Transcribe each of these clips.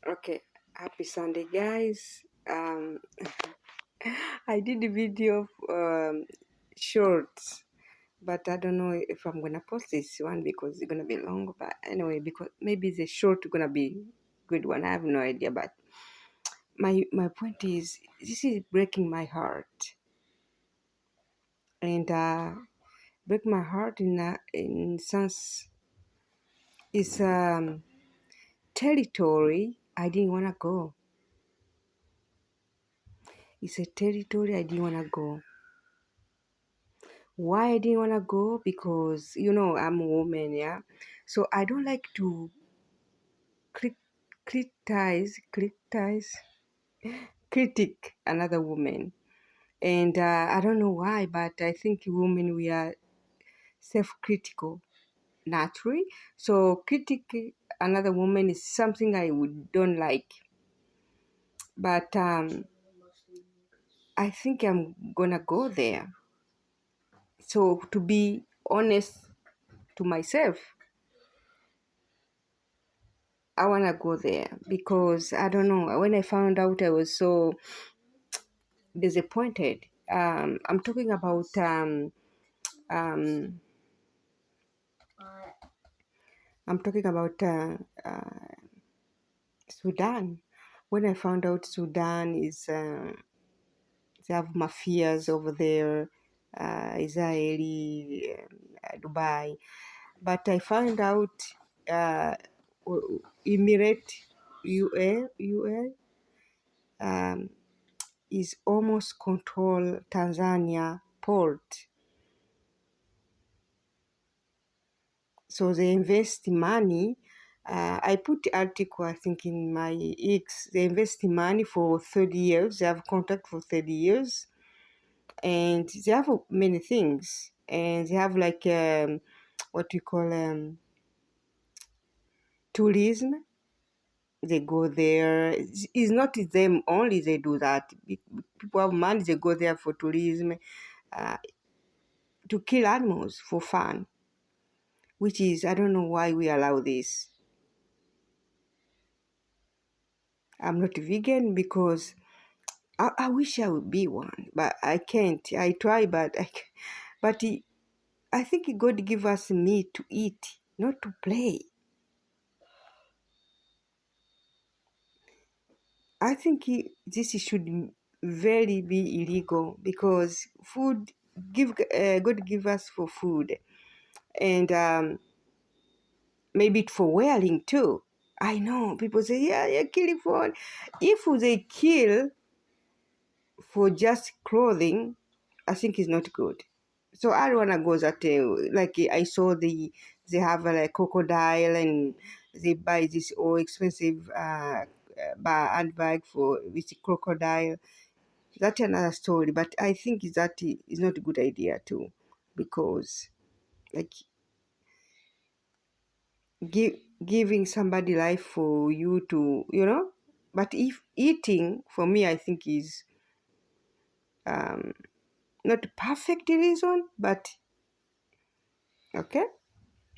Okay, happy Sunday, guys. I did a video of shorts, but I don't know if I'm gonna post this one because it's gonna be long. But anyway, because maybe the short gonna be good one. I have no idea. But my point is, this is breaking my heart, and break my heart in sense is territory I didn't wanna go. It's a territory I didn't wanna go. Why I didn't want to go? Because, I'm a woman, yeah? So I don't like to criticize, critic another woman. And I don't know why, but I think women, we are self-critical naturally. So critic another woman is something don't like. But I think I'm going to go there. So to be honest to myself, I want to go there because I don't know. When I found out, I was so disappointed. I'm talking about um, Sudan. When I found out Sudan is they have mafias over there, Israeli, Dubai, but I found out uh, Emirate UA is almost control Tanzania port. So they invest money. I put the article, I think, in my X. They invest money for 30 years. They have contract for 30 years. And they have many things. And they have like what we call tourism. They go there. It's not them only they do that. People have money, they go there for tourism, to kill animals for fun, which is, I don't know why we allow this. I'm not vegan because I wish I would be one, but I can't. I try, but I think God give us meat to eat, not to play. I think this should very be illegal because food God give us for food, and maybe for wearing too. I know people say, yeah, you're killing for. If they kill for just clothing, I think it's not good. So I don't wanna go that like I saw they have like crocodile and they buy this expensive handbag for with crocodile. That's another story, but I think that is not a good idea too, because like giving somebody life for you to but if eating for me I think is not perfect reason, but okay.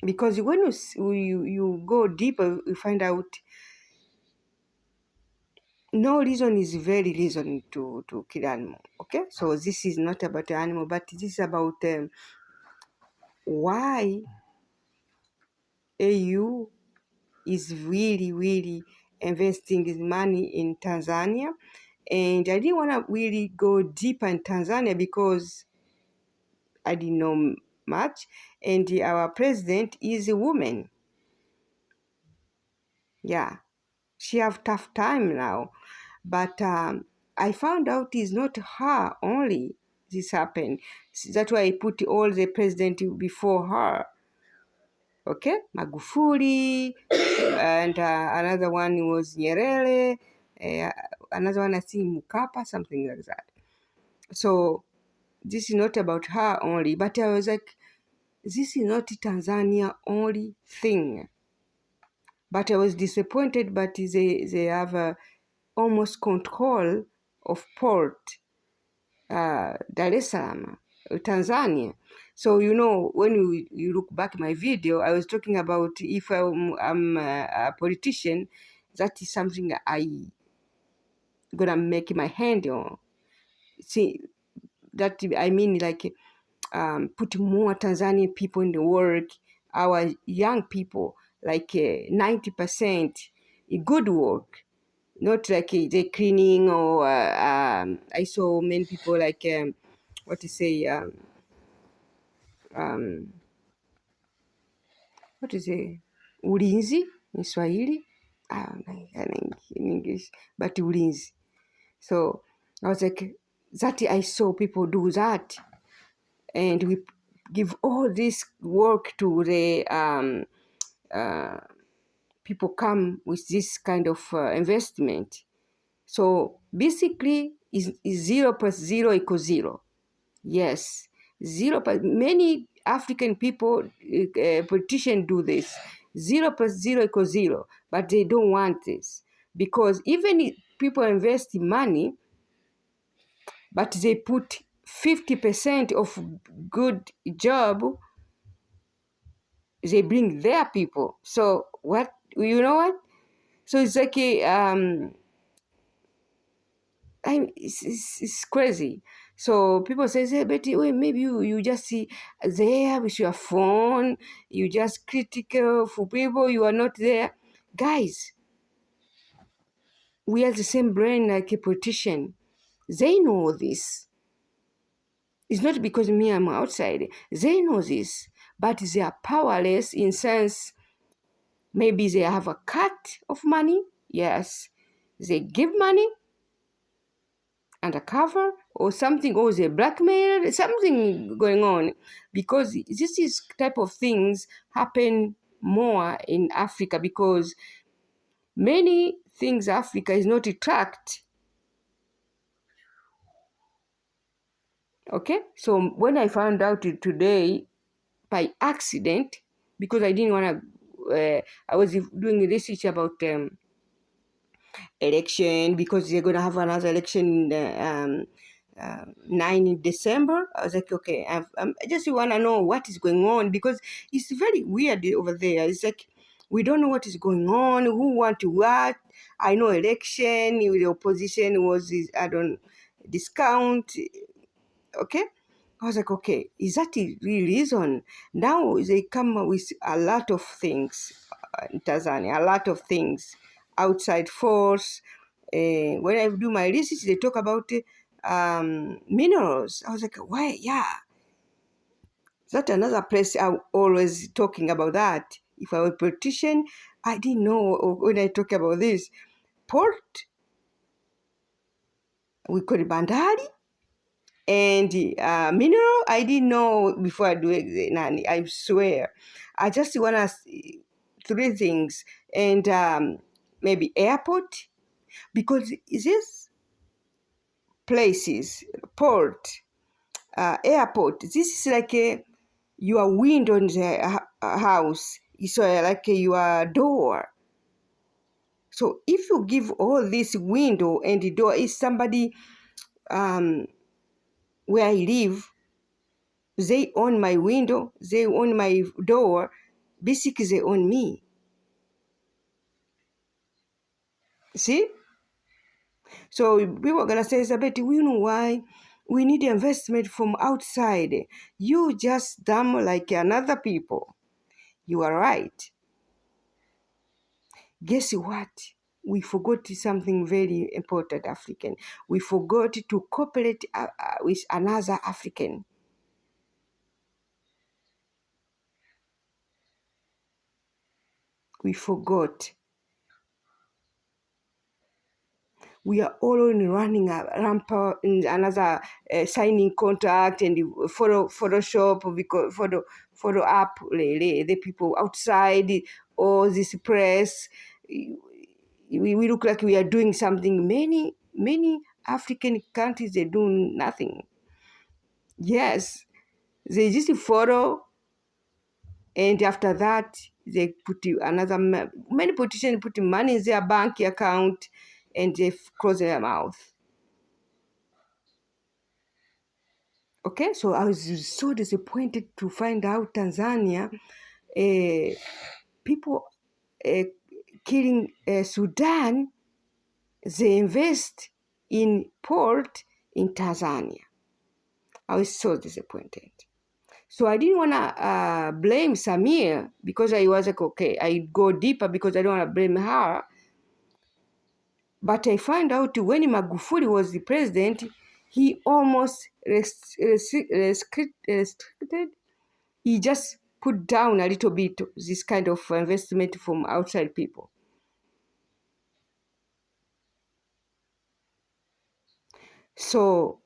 Because when you go deeper, you find out no reason is very reason to kill animal. Okay, so this is not about animal, but this is about why AU is really investing his money in Tanzania. And I didn't want to really go deeper in Tanzania because I didn't know much. And our president is a woman. Yeah, she have tough time now. But I found out it's not her only this happened. That's why I put all the president before her. Okay, Magufuli, and another one was Nyerere, another one I think Mukapa, something like that. So this is not about her only, but I was like, this is not Tanzania only thing. But I was disappointed, but they have almost control of port, Dar es Salaam, Tanzania. So, when you look back my video, I was talking about if I'm a politician, that is something I gonna make my hand on. See, that I mean, like, put more Tanzanian people in the work, our young people, like 90% good work, not like the cleaning or I saw many people like what to say what is it, ulinzi in Swahili, in English, but ulinzi. So I was like, that I saw people do that, and we give all this work to the people come with this kind of investment. So basically, is 0 plus 0 equals 0. Yes, 0 plus, many African people, politicians do this. 0 plus 0 equals 0, but they don't want this, because even if people invest money, but they put 50% of good job, they bring their people. So what, you know what? So it's like it's crazy. So people say, hey, Betty, wait, maybe you just see there with your phone, you just critical for people, you are not there. Guys, we have the same brain like a politician. They know this. It's not because me, I'm outside. They know this, but they are powerless in sense, maybe they have a cut of money. Yes, they give money undercover or something, or they blackmail, something going on, because this is type of things happen more in Africa, because many things Africa is not tracked. Okay, so when I found out it today by accident, because I didn't want to, I was doing research about election, because they're going to have another election in 9 in December. I was like, okay, I just want to know what is going on, because it's very weird over there. It's like, we don't know what is going on, who want to what. I know election, the opposition was, I don't discount, okay? I was like, okay, is that the real reason? Now they come up with a lot of things in Tanzania, a lot of things, outside force. When I do my research, they talk about minerals. I was like, why? Yeah, that another place I'm always talking about that. If I were a politician, I didn't know when I talk about this. Port, we call it Bandari. And mineral, I didn't know before I do it, Nani. I swear. I just want to three things. And maybe airport, because these places, port, airport, this is like your window in the house. It's like your door. So if you give all this window and the door, is somebody where I live, they own my window, they own my door, basically they own me. See? So people are gonna say, Elizabeth, we know why we need investment from outside. You just dumb like another people. You are right. Guess what? We forgot something very important, African. We forgot to cooperate with another African. We forgot. We are all running a ramp in another signing contract and Photoshop, because photo up the people outside, all this press. We look like we are doing something. Many African countries, they do nothing. Yes, they just photo, and after that they put another. Many politicians put money in their bank account, and they close their mouth. Okay, so I was so disappointed to find out Tanzania, people killing Sudan, they invest in port in Tanzania. I was so disappointed. So I didn't want to blame Samir because I was like, okay, I go deeper because I don't want to blame her. But I found out when Magufuli was the president, he almost restricted. He just put down a little bit this kind of investment from outside people. So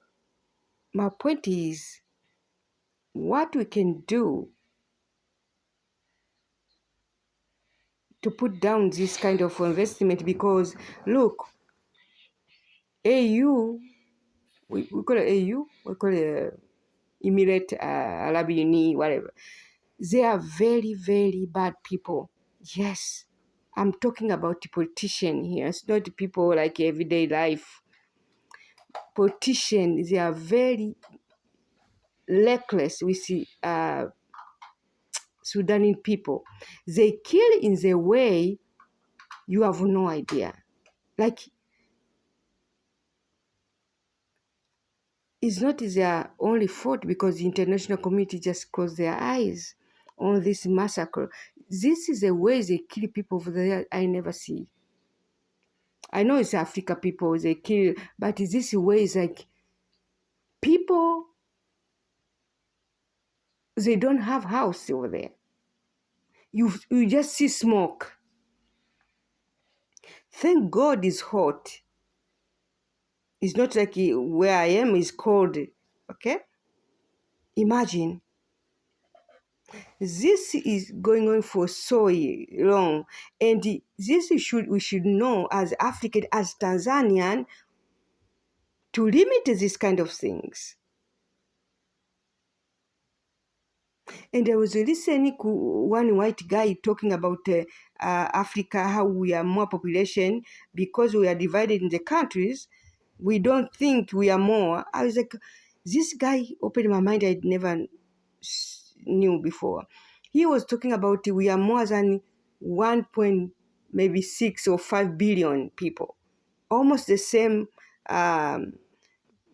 my point is, what we can do to put down this kind of investment, because look, AU, we call it AU, we call it Emirate Arab Uni, whatever. They are very, very bad people. Yes, I'm talking about the politician here. It's not the people like everyday life. Politicians, they are very reckless with the Sudanese people. They kill in the way you have no idea. Like, it's not their only fault because the international community just closed their eyes on this massacre. This is a way they kill people over there I never see. I know it's Africa people, they kill, but this way is like people, they don't have house over there. You just see smoke. Thank God it's hot. It's not like where I am is cold, okay? Imagine. This is going on for so long, and this we should know as African, as Tanzanian, to limit this kind of things. And I was listening to one white guy talking about Africa, how we are more population because we are divided in the countries. We don't think we are more. I was like, this guy opened my mind. I'd never knew before. He was talking about we are more than 1 point maybe 6 or 5 billion people, almost the same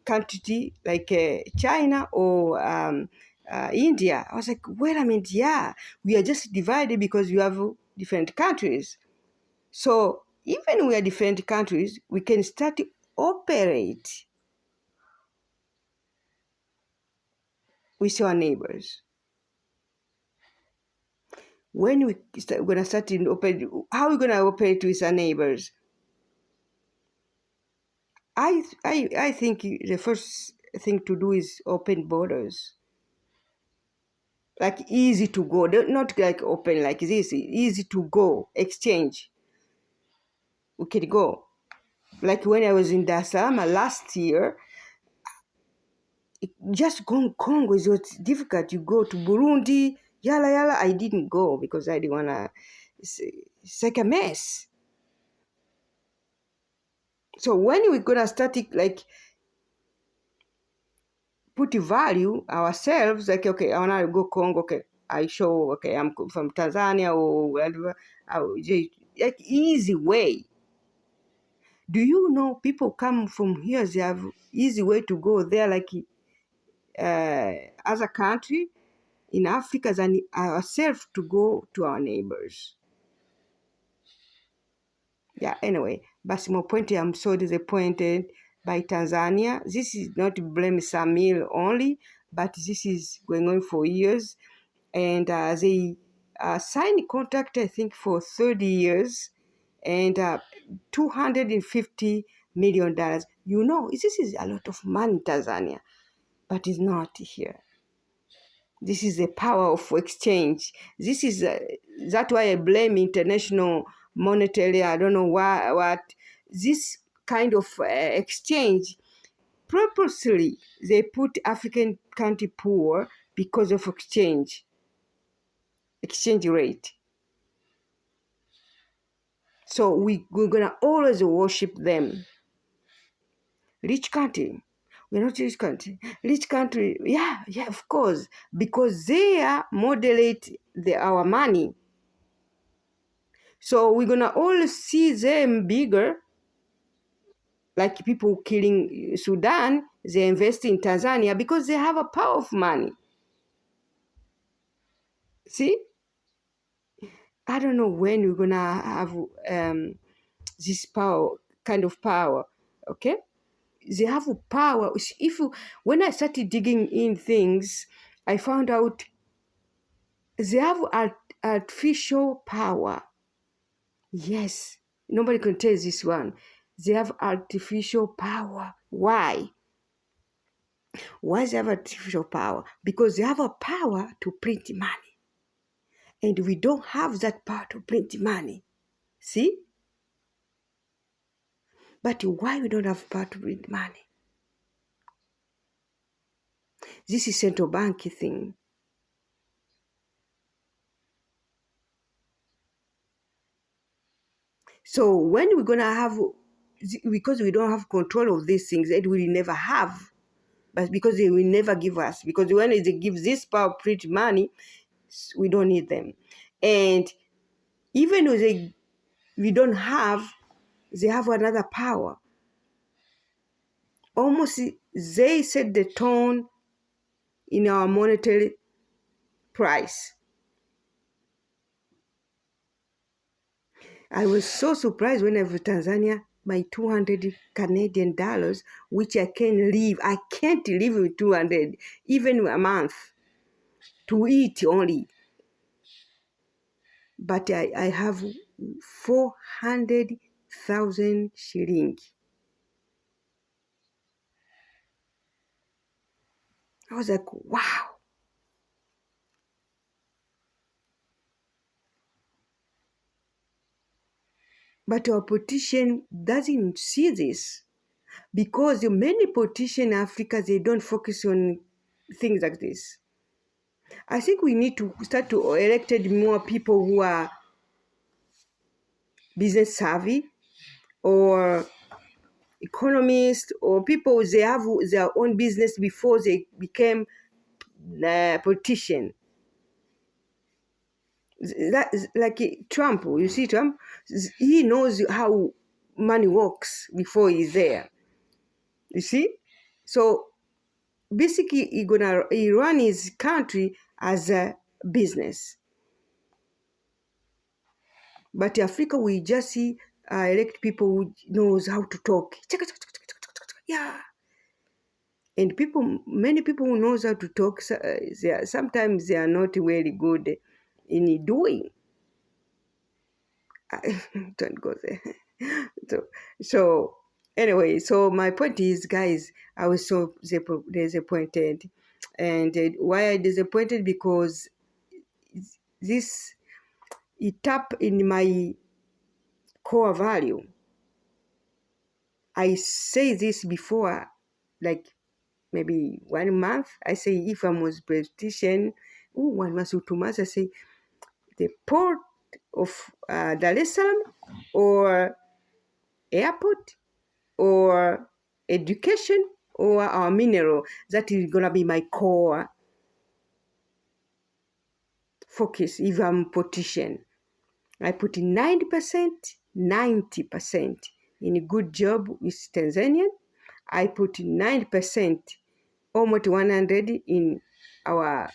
country like China or India. I was like, wait a minute, yeah, we are just divided because you have different countries. So even we are different countries, we can start to operate with our neighbors. When we're going to start to operate, how are we going to operate with our neighbors? I think the first thing to do is open borders. Like easy to go, not like open like this, easy to go, exchange. We can go. Like when I was in Dar es Salaam last year, just going Congo is what's difficult. You go to Burundi, yala. I didn't go because I didn't want to, it's like a mess. So when we're going to start it, like, put value ourselves, like, okay, I want to go Congo, okay, I show, okay, I'm from Tanzania or whatever, like easy way. Do you know people come from here, they have easy way to go there, like other country in Africa than ourselves to go to our neighbors. Yeah, anyway, but my point, I'm so disappointed by Tanzania. This is not to blame Samir only, but this is going on for years. And they signed a contract, I think, for 30 years and $250 million. You know, this is a lot of money in Tanzania, but it's not here. This is the power of exchange. This is that's why I blame international monetary. I don't know what this kind of exchange. Purposely, they put African country poor because of exchange rate. So we're gonna always worship them. Rich country. We're not rich country. Rich country, yeah, of course. Because they are moderate our money. So we're gonna all see them bigger, like people killing Sudan. They invest in Tanzania because they have a power of money. See, I don't know when we're gonna have this power, kind of power. Okay, they have a power. When I started digging in things, I found out they have artificial power. Yes, nobody can tell this one. They have artificial power. Why? Why they have artificial power? Because they have a power to print money. And we don't have that power to print money. See? But why we don't have power to print money? This is central bank thing. So when we're gonna have, because we don't have control of these things, it will never have. But because they will never give us, because when they give this power print money, we don't need them. And even though we don't have, they have another power. Almost they set the tone in our monetary price. I was so surprised when I was in Tanzania, my 200 Canadian dollars, which I can live. I can't live with 200, even a month, to eat only. But I have 400,000 shilling. I was like, wow. But our politician doesn't see this, because many politicians in Africa, they don't focus on things like this. I think we need to start to elect more people who are business savvy, or economists, or people they have their own business before they became politician. That like Trump. You see, Trump, he knows how money works before he's there. You see, so basically he run his country as a business. But Africa, we just see elect people who knows how to talk. Yeah. And many people who knows how to talk, sometimes they are not very good in doing. Don't go there. So anyway, so my point is, guys, I was so disappointed. And why I disappointed? Because this, it tap in my core value. I say this before, like maybe 1 month. I say if I was politician, 1 month or 2 months, I say the port of Dar es Salaam, or airport, or education, or our mineral. That is gonna be my core focus if I'm politician. I put in 90% in a good job with Tanzanian. I put in 90%, almost 100 in our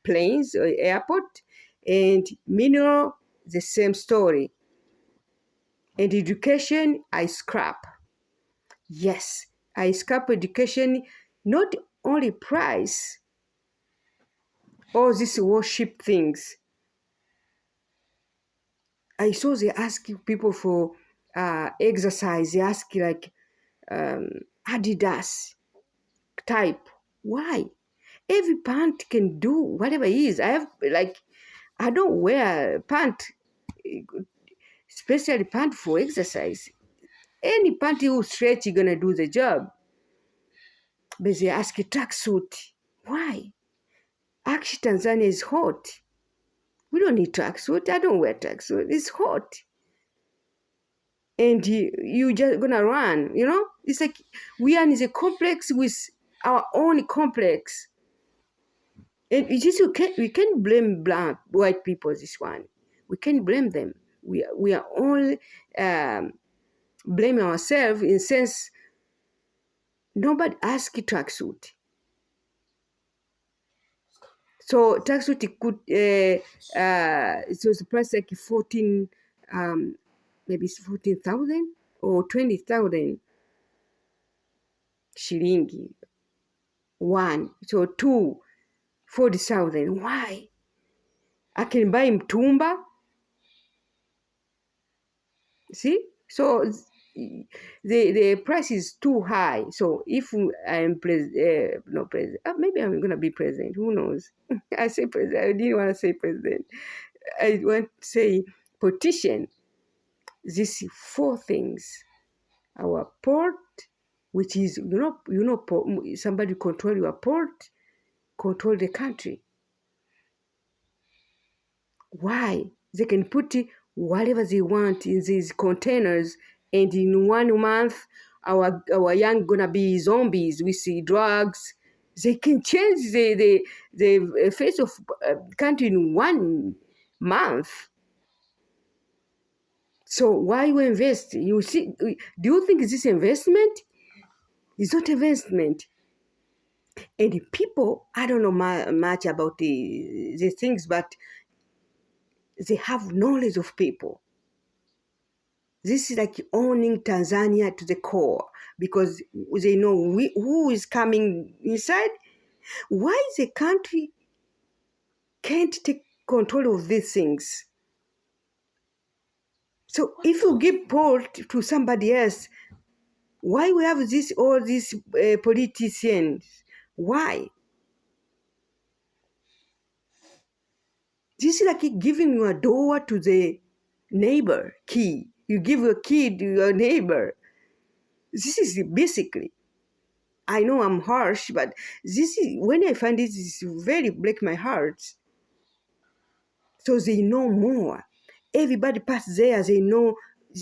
planes or airport, and mineral, the same story. And education, I scrap. Yes, I scrap education, not only price, all these worship things. I saw they ask people for exercise. They ask like Adidas type. Why? Every pant can do whatever it is. I don't wear pant, especially pant for exercise. Any pant you stretch, you're gonna do the job. But they ask a tracksuit. Why? Actually, Tanzania is hot. We don't need tracksuit. I don't wear tracksuit. It's hot. And you just gonna run, It's like we are in a complex with our own complex. And we can't blame white people this one. We can't blame them. We are only blaming ourselves in sense nobody asked tracksuit. So tracksuit could it was priced like 14 maybe 14,000 or 20,000 shilingi. One, so two, 40,000. Why? I can buy mtumba. See? So the price is too high. So if I'm not president, maybe I'm gonna be president. Who knows? I say president. I didn't want to say president. I want to say politician. These four things: our port, which is somebody control your port, control the country. Why? They can put whatever they want in these containers, and in 1 month, our young gonna be zombies. We see drugs. They can change the face of country in 1 month. So why you invest? You see, do you think this investment? It's not investment. And the people, I don't know much about the things, but they have knowledge of people. This is like owning Tanzania to the core because they know who is coming inside. Why the country can't take control of these things? So if you give port to somebody else, why we have all these politicians? Why? This is like giving your door to the neighbor key. You give a key to your neighbor. This is basically. I know I'm harsh, but this is when I find this is very break my heart. So they know more. Everybody pass there, they know.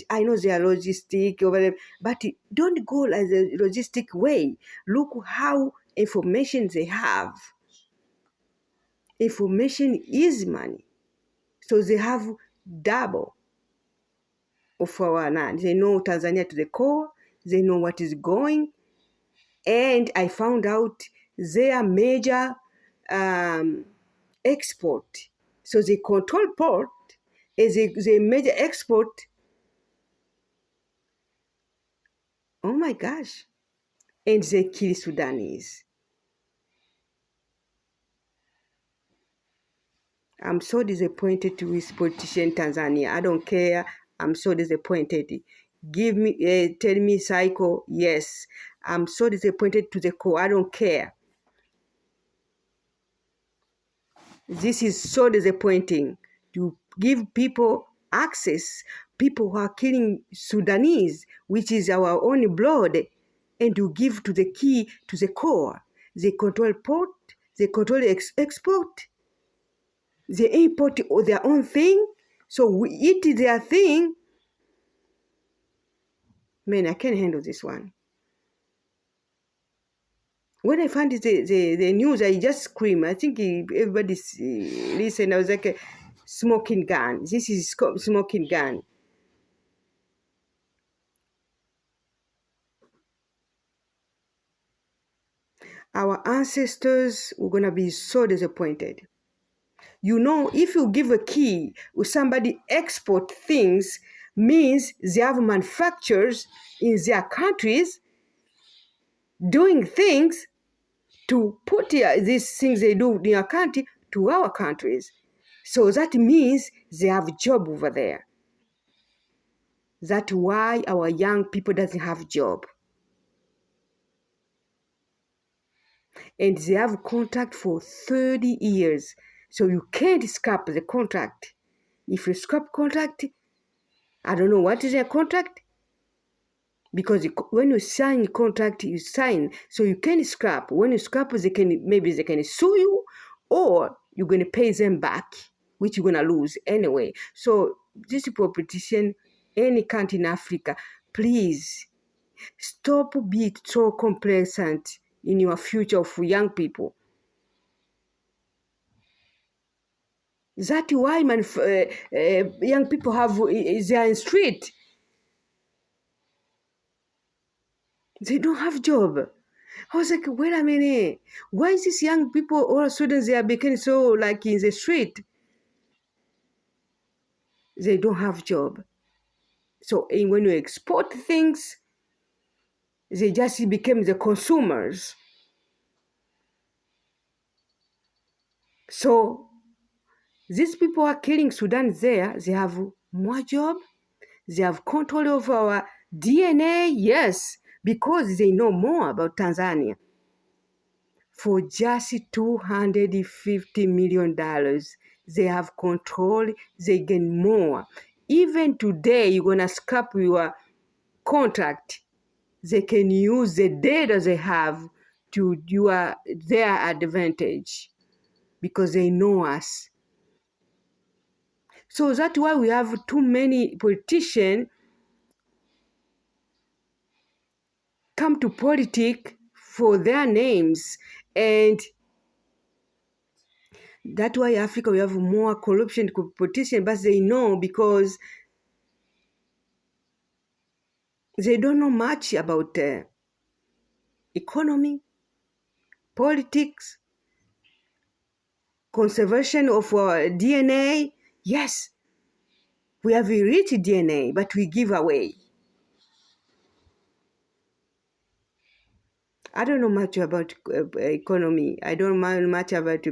I know they are logistic or whatever, but don't go like the logistic way. Look how information they have. Information is money. So they have double of our land. They know Tanzania to the core. They know what is going. And I found out their major export. So they control port as a major export. Oh my gosh. And they kill Sudanese. I'm so disappointed with politician Tanzania. I don't care. I'm so disappointed. Tell me psycho. Yes. I'm so disappointed to the core. I don't care. This is so disappointing to give people access, people who are killing Sudanese, which is our own blood, and to give to the key to the core. They control port, they control export, they import their own thing, so we eat their thing. Man, I can't handle this one. When I found the news, I just screamed. I think everybody listened. I was like a smoking gun. This is smoking gun. Our ancestors were going to be so disappointed. You know, if you give a key, somebody export things, means they have manufacturers in their countries doing things to put these things they do in your country to our countries. So that means they have job over there. That's why our young people doesn't have job. And they have contract for 30 years. So you can't scrap the contract. If you scrap contract, I don't know what is a contract. Because when you sign contract, you sign. So you can scrap. When you scrap, maybe they can sue you, or you're going to pay them back, which you're going to lose anyway. So this politician, any country in Africa, please stop being so complacent in your future for young people. That's why young people they are in street. They don't have job. I was like, wait a minute. Why is these young people, all students, they are becoming so like in the street? They don't have job. So when you export things, they just become the consumers. So these people are killing Sudan there. They have more job. They have control of our DNA. Yes, because they know more about Tanzania. For just $250 million, they have control. They gain more. Even today, you're gonna scrap your contract. They can use the data they have to their advantage because they know us. So that's why we have too many politicians come to politics for their names. And that's why Africa we have more corruption politicians, but they know because they don't know much about economy, politics, conservation of our DNA. Yes, we have a rich DNA, but we give away. I don't know much about economy. I don't know much about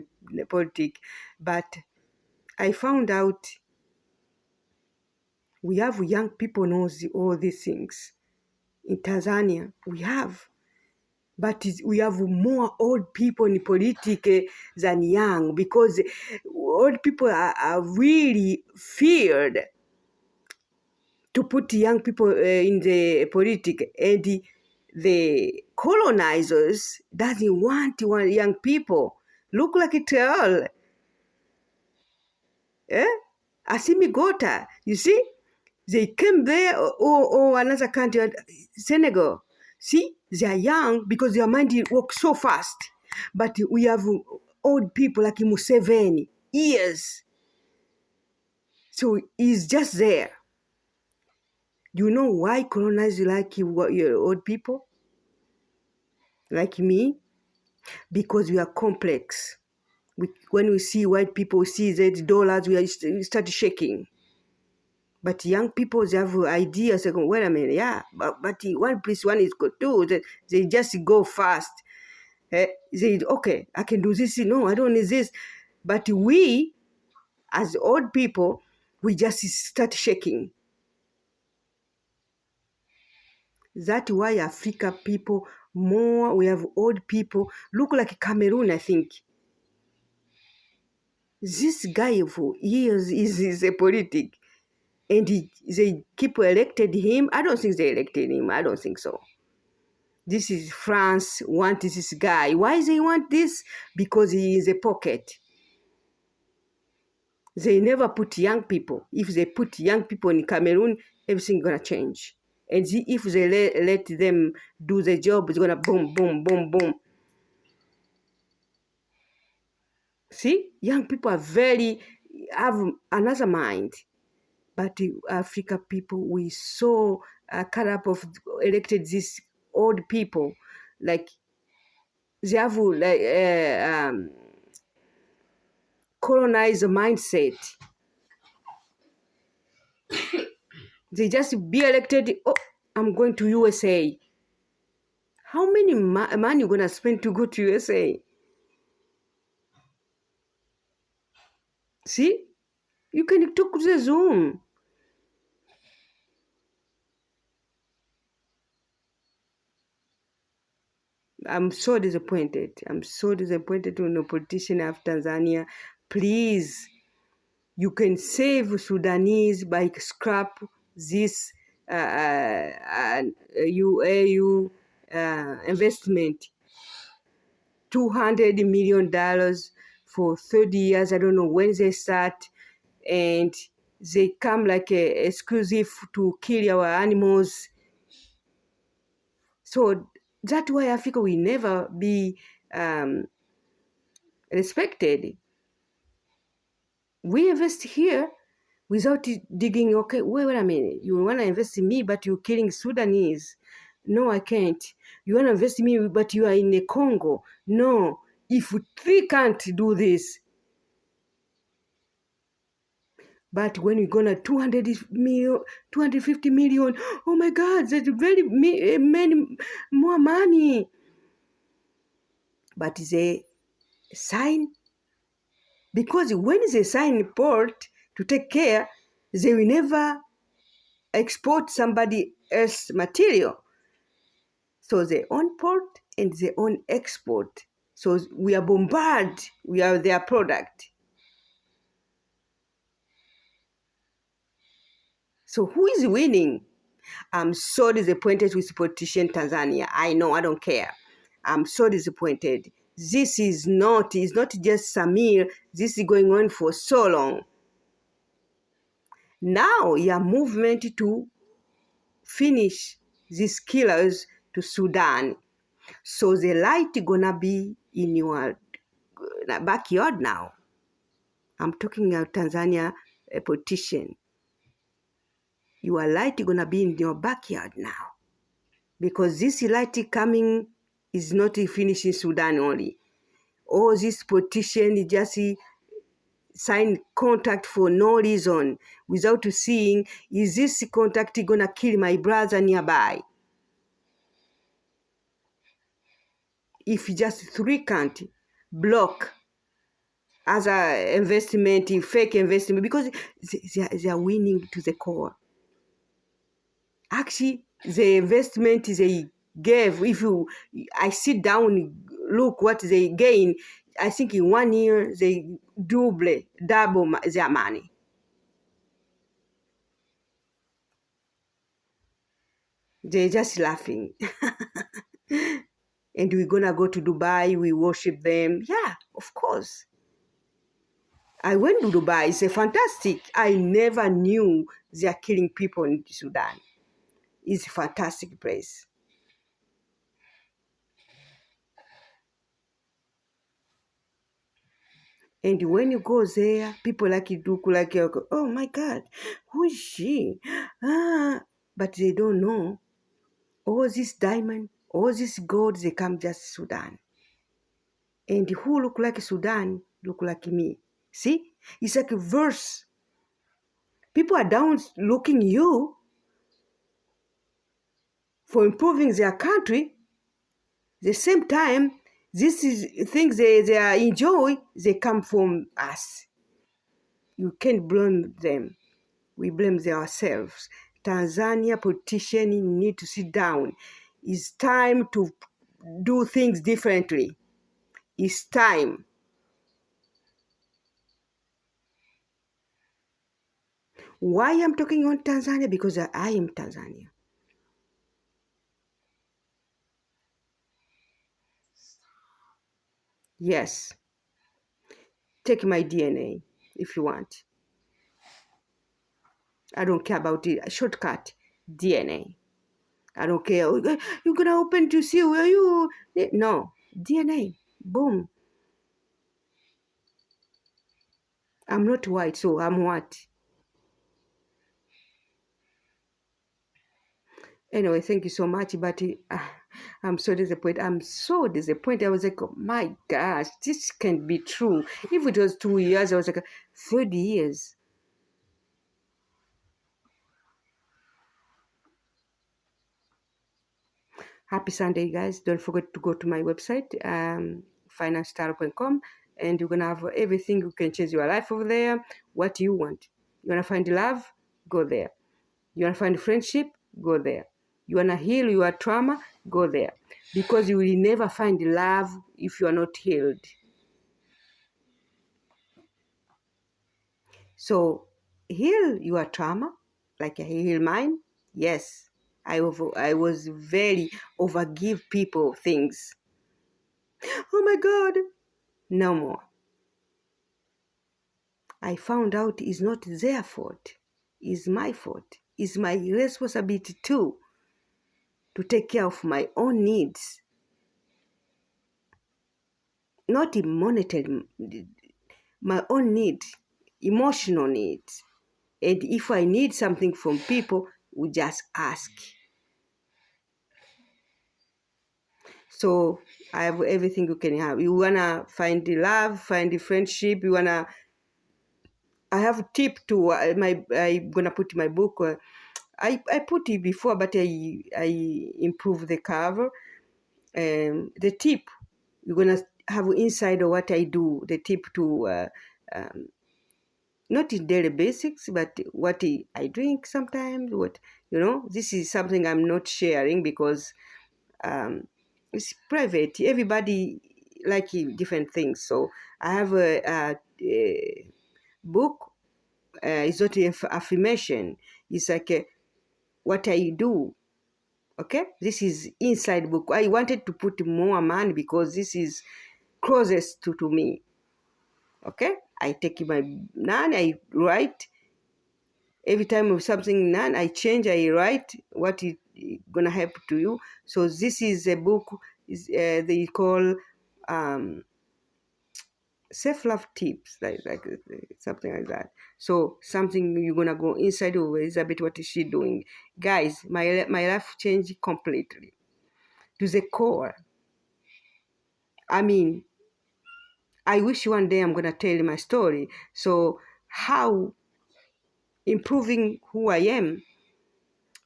politics, but I found out we have young people knows all these things. In Tanzania, we have. But we have more old people in politics than young because old people are really feared to put young people in the politics, and the colonizers doesn't want young people. Look like it all. Asimi Gota, you see? They came there or another country, Senegal. See, they are young because their mind works so fast. But we have old people like Museveni, years. So he's just there. You know why colonizers like old people? Like me? Because we are complex. When we see white people see that dollars, we start shaking. But young people, they have ideas. They go, wait a minute, yeah, but one plus one is good too. They just go fast. They, okay, I can do this. No, I don't need this. But we, as old people, we just start shaking. That's why Africa people more, we have old people. Look like Cameroon, I think. This guy for years is a politic. And they keep elected him. I don't think they elected him. I don't think so. This is France want this guy. Why they want this? Because he is a pocket. They never put young people. If they put young people in Cameroon, everything gonna change. And if they let them do the job, it's gonna boom, boom, boom, boom. See, young people have another mind. But Africa people, we so cut up of elected these old people, like they have like colonize the mindset. They just be elected. Oh, I'm going to USA. How many money you gonna spend to go to USA? See, you can talk to the Zoom. I'm so disappointed. I'm so disappointed when a politician of Tanzania. Please, you can save Sudanese by scrap this UAU investment. $200 million for 30 years. I don't know when they start. And they come like a exclusive to kill our animals. So that's why Africa will never be respected. We invest here without digging, okay, wait a minute. You want to invest in me, but you're killing Sudanese. No, I can't. You want to invest in me, but you are in the Congo. No, if we can't do this, but when we're gonna 200 million, 250 million, oh my God, that's very many more money. But they sign, because when they sign port to take care, they will never export somebody else material. So they own port and they own export. So we are bombarded. We are their product. So who is winning? I'm so disappointed with politician Tanzania. I know, I don't care. I'm so disappointed. This is not, it's not just Samir. This is going on for so long. Now your movement to finish these killers to Sudan. So the light gonna be in your backyard now. I'm talking about Tanzania politician. Your light gonna be in your backyard now. Because this light coming is not finished in Sudan only. All this politician just sign contract for no reason without seeing, is this contract gonna kill my brother nearby? If just three can't block as a investment, fake investment, because they are winning to the core. Actually, the investment they gave, I sit down, look what they gain, I think in 1 year they double their money. They're just laughing. And we're gonna go to Dubai, we worship them. Yeah, of course. I went to Dubai, it's a fantastic. I never knew they are killing people in Sudan. It's a fantastic place. And when you go there, people like you do, like, oh my God, who is she? But they don't know. All this diamond, all this gold, they come just Sudan. And who look like Sudan, look like me. See? It's like a verse. People are down looking you for improving their country. The same time, this is things they enjoy, they come from us. You can't blame them. We blame ourselves. Tanzania politicians need to sit down. It's time to do things differently. It's time. Why I'm talking on Tanzania? Because I am Tanzania. Yes. Take my DNA if you want. I don't care about it. Shortcut, DNA. I don't care. You're going to open to see where you... No. DNA. Boom. I'm not white, so I'm what? Anyway, thank you so much, but I'm so disappointed. I'm so disappointed. I was like, oh my gosh, this can't be true. If it was 2 years, I was like, 30 years. Happy Sunday, guys. Don't forget to go to my website, financestar.com, and you're going to have everything. You can change your life over there. What you want. You want to find love? Go there. You want to find friendship? Go there. You want to heal your trauma? Go there. Because you will never find love if you are not healed. So heal your trauma, like I heal mine. Yes, I was very overgive people things. Oh my God, no more. I found out it's not their fault. It's my fault. It's my responsibility too to take care of my own needs. Not monetary, my own need. emotional needs. And if I need something from people, we just ask. So I have everything you can have. You wanna find the love, find the friendship. You wanna. I have a tip to I'm gonna put in my book. I put it before, but I improve the cover. The tip you're gonna have inside of what I do. The tip to not in daily basics, but what I drink sometimes. What this is something I'm not sharing because it's private. Everybody like different things. So I have a book. It's not an affirmation. It's like what I do. Okay, this is inside book. I wanted to put more money because this is closest to me. Okay, I take my none. I write every time of something none. I change. I write what is gonna help to you. So this is a book. Is they call self-love tips, like something like that. So something you're gonna go inside of Elizabeth. What is she doing, guys? My life changed completely to the core. I mean, I wish one day I'm gonna tell my story. So how improving who I am,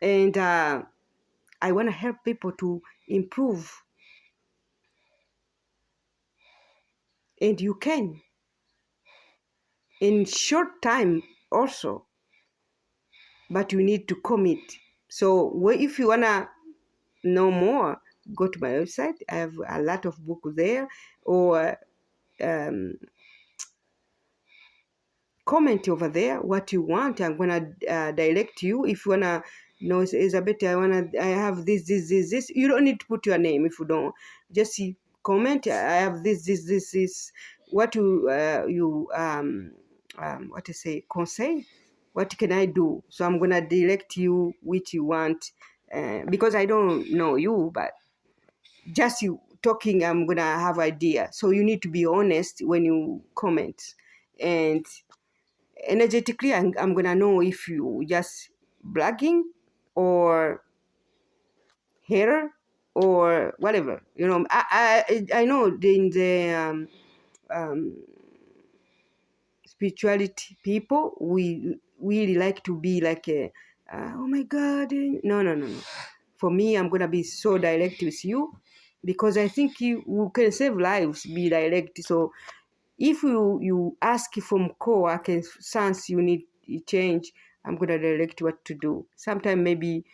and I want to help people to improve, and you can in short time also, but you need to commit. So if you wanna know more, go to my website. I have a lot of books there, or comment over there what you want. I'm gonna direct you. If you wanna know, Elizabeth, I have this. You don't need to put your name if you don't. Just comment. I have this. What you what to say? Conseil. What can I do? So I'm gonna direct you which you want, because I don't know you, but just you talking, I'm gonna have idea. So you need to be honest when you comment, and energetically I'm gonna know if you just bragging or hater or whatever. I know in the spirituality people, we really like to be like oh my god, no. For me, I'm gonna be so direct with you because I think you can save lives, be direct. So if you ask from core, I can sense you need change, I'm going to direct what to do. Sometimes maybe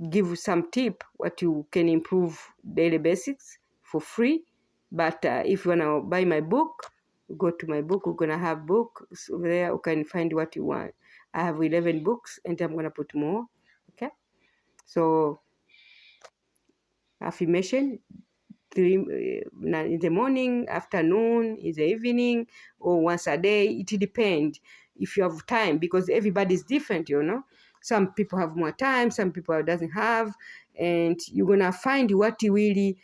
give some tip what you can improve daily basics for free. But if you want to buy my book, go to my book. We're going to have books over there. You can find what you want. I have 11 books and I'm going to put more. Okay. So affirmation, in the morning, afternoon, in the evening, or once a day. It depends if you have time, because everybody's different, Some people have more time, some people doesn't have, and you're gonna find what really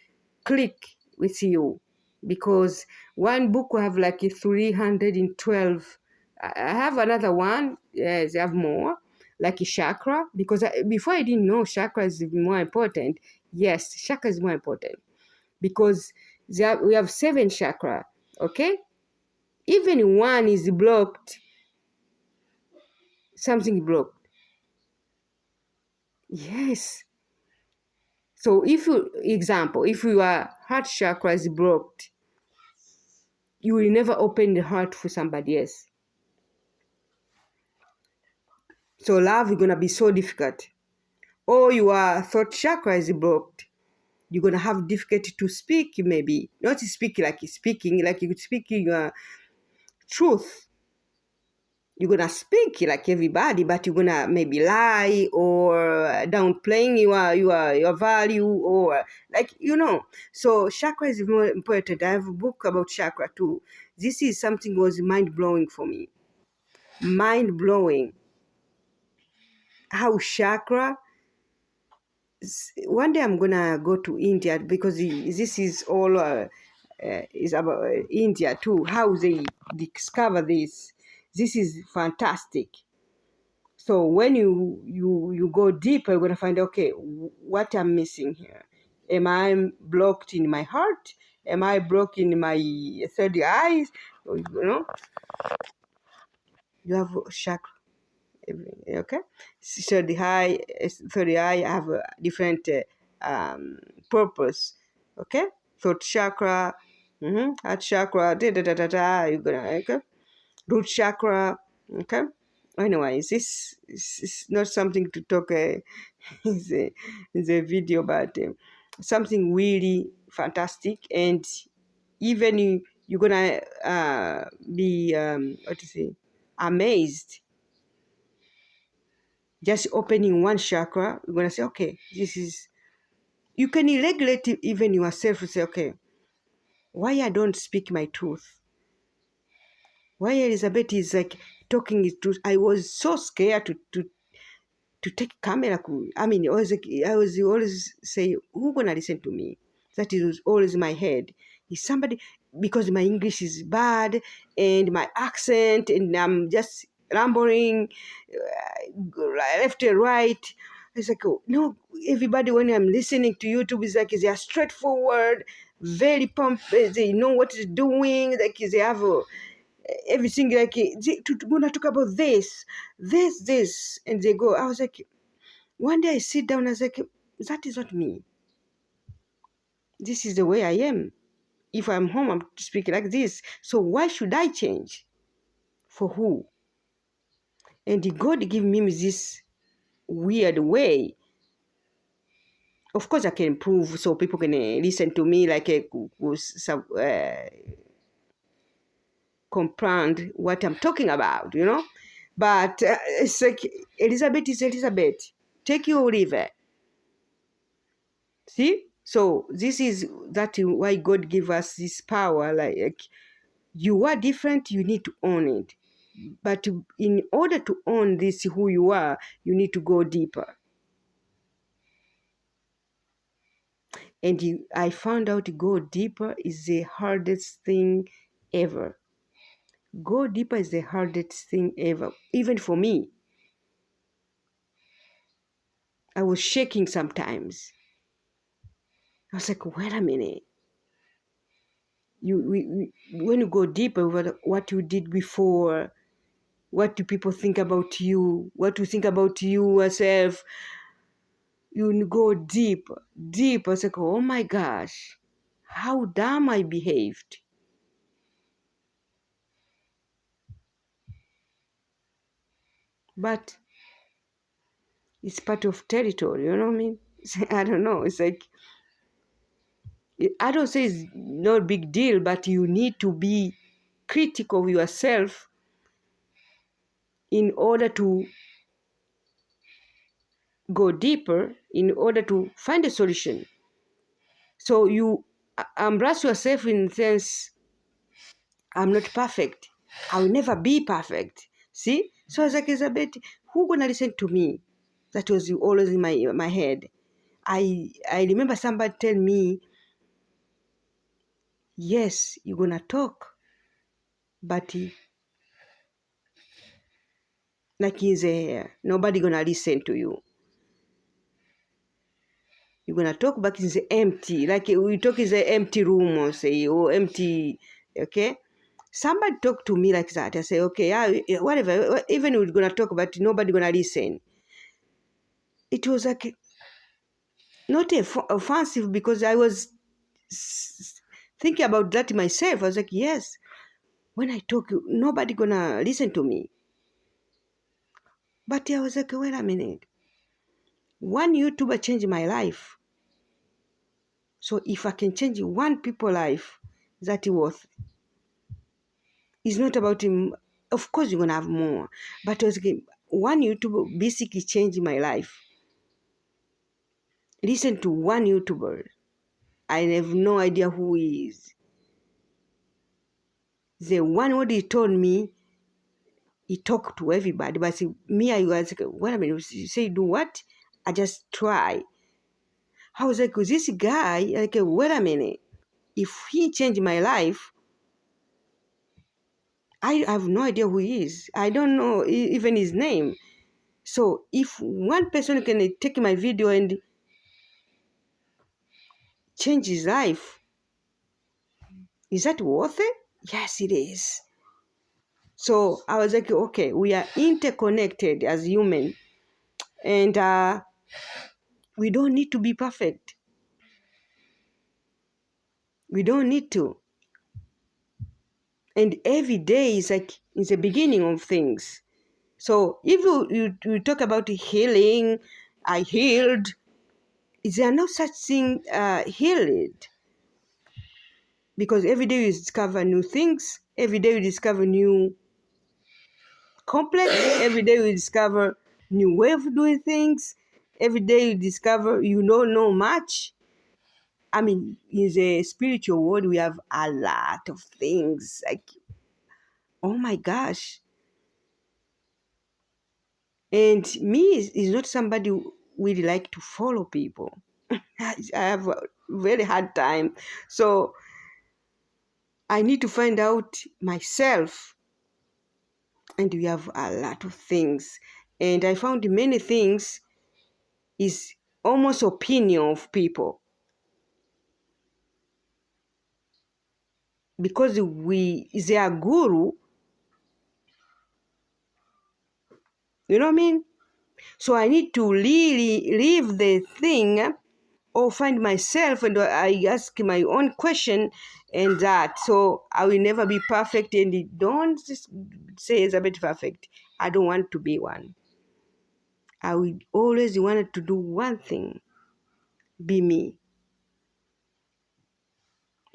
click with you, because one book will have like 312. I have another one. Yes, they have more, like a chakra, because before I didn't know chakra is more important. Yes, chakra is more important because we have 7 chakra, okay? Even one is blocked, something blocked. Yes. So if your heart chakra is blocked, you will never open the heart for somebody else. So love is going to be so difficult. Or your thought chakra is blocked. You're going to have difficulty to speak, maybe. Not speak like you speaking your truth. You're going to speak like everybody, but you're going to maybe lie or downplaying your value, or So chakra is more important. I have a book about chakra too. This is something was mind-blowing for me. Mind-blowing. How chakra... One day I'm going to go to India because this is all is about India too, how they discover this This is fantastic. So when you go deeper, you're gonna find, okay, what I'm missing here. Am I blocked in my heart? Am I blocked in my third eyes? You know, you have chakra. Okay, so the high, third eye have a different purpose. Okay, throat chakra, heart chakra, You're gonna, okay, root chakra. Okay. Anyways, this is not something to talk. It's a video, but something really fantastic, and even you're gonna be what to say, amazed. Just opening one chakra, you're gonna say, okay, this is. You can regulate even yourself to say, okay, why I don't speak my truth? Why Elizabeth is like talking his truth? I was so scared to take camera. I mean, I was always say, who gonna listen to me? That is always in my head. Is somebody, because my English is bad and my accent and I'm just rambling left and right. It's like, oh, no, everybody when I'm listening to YouTube is like, they are straightforward, very pumped, they know what they're doing, like they have everything, like gonna talk about this, and they go. I was like, one day I sit down, I was like, that is not me. This is the way I am. If I'm home, I'm speaking like this. So why should I change? For who? And God give me this weird way. Of course, I can improve so people can listen to me, like comprehend what I'm talking about, But it's like Elizabeth is Elizabeth. Take you or leave it. See? So this is why God give us this power. Like you are different, you need to own it. But in order to own this who you are, you need to go deeper. And I found out to go deeper is the hardest thing ever. Go deeper is the hardest thing ever, even for me. I was shaking sometimes. I was like, wait a minute. When you go deeper with what you did before, what do people think about you, what you think about you yourself, you go deep. I was like, oh my gosh, how dumb I behaved. But it's part of territory, you know what I mean? I don't know. It's like, I don't say it's not a big deal, but you need to be critical of yourself in order to go deeper, in order to find a solution. So you embrace yourself in the sense, I'm not perfect. I'll never be perfect. See? So I was like, Elizabeth, who gonna listen to me? That was always in my head. I remember somebody tell me, yes, you're gonna talk, but like he's nobody gonna listen to you. You're gonna talk, but it's empty. Like we talk is an empty room, or say, or empty. Okay. Somebody talk to me like that. I say, okay, yeah, whatever. Even we're gonna talk, but nobody gonna listen. It was like not offensive because I was thinking about that myself. I was like, yes, when I talk, nobody gonna listen to me. But I was like, wait a minute. One YouTuber changed my life. So if I can change one people's life, that's worth. It's not about him. Of course, you're gonna have more. But I was like, one YouTuber basically changed my life. Listen to one YouTuber. I have no idea who he is. The one what he told me, he talked to everybody. But me, I was like, wait a minute, you say do what? I just try. I was like, this guy, like, wait a minute. If he changed my life, I have no idea who he is. I don't know even his name. So if one person can take my video and change his life, is that worth it? Yes, it is. So I was like, okay, we are interconnected as human, and we don't need to be perfect. We don't need to. And every day is like it's the beginning of things. So if you talk about healing, I healed. Is there no such thing healed? Because every day you discover new things. Every day you discover new complex. Every day you discover new way of doing things. Every day you discover you don't know much. I mean, in the spiritual world, we have a lot of things. Like, oh my gosh. And me is not somebody who really like to follow people. I have a very hard time. So I need to find out myself. And we have a lot of things. And I found many things is almost opinion of people. Because they are guru, you know what I mean? So I need to really leave the thing or find myself, and I ask my own question and that. So I will never be perfect, and don't just say Elizabeth perfect. I don't want to be one. I will always wanted to do one thing, be me.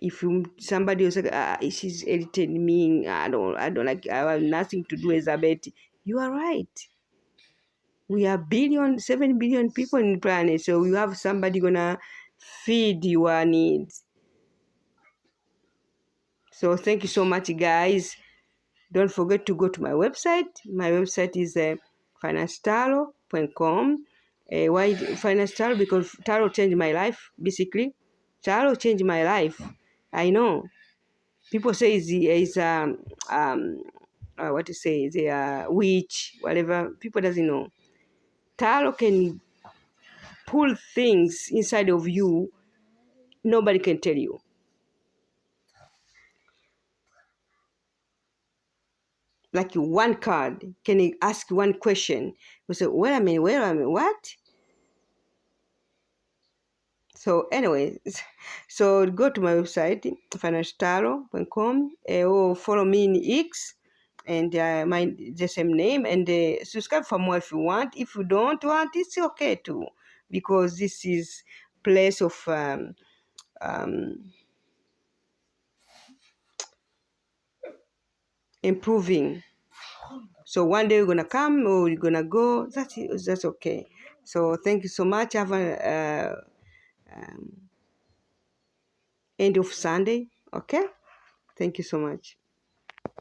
If somebody was like, she's editing me, I don't like, I have nothing to do with Elizabeth. You are right. We are 7 billion people in the planet, so you have somebody gonna feed your needs. So thank you so much, guys. Don't forget to go to my website. My website is financetaro.com. Why finance taro? Because taro changed my life, basically. Taro changed my life. I know. People say it's what to say, the witch, whatever. People doesn't know. Taro can pull things inside of you nobody can tell you. Like one card, can you ask one question? You say, wait a minute, what? So anyway, so go to my website, financialtaro.com, or follow me in X, and the same name, and subscribe for more if you want. If you don't want, it's okay too, because this is place of improving. So one day you're gonna come or you're gonna go. That's okay. So thank you so much. Have a end of Sunday. Okay. Thank you so much.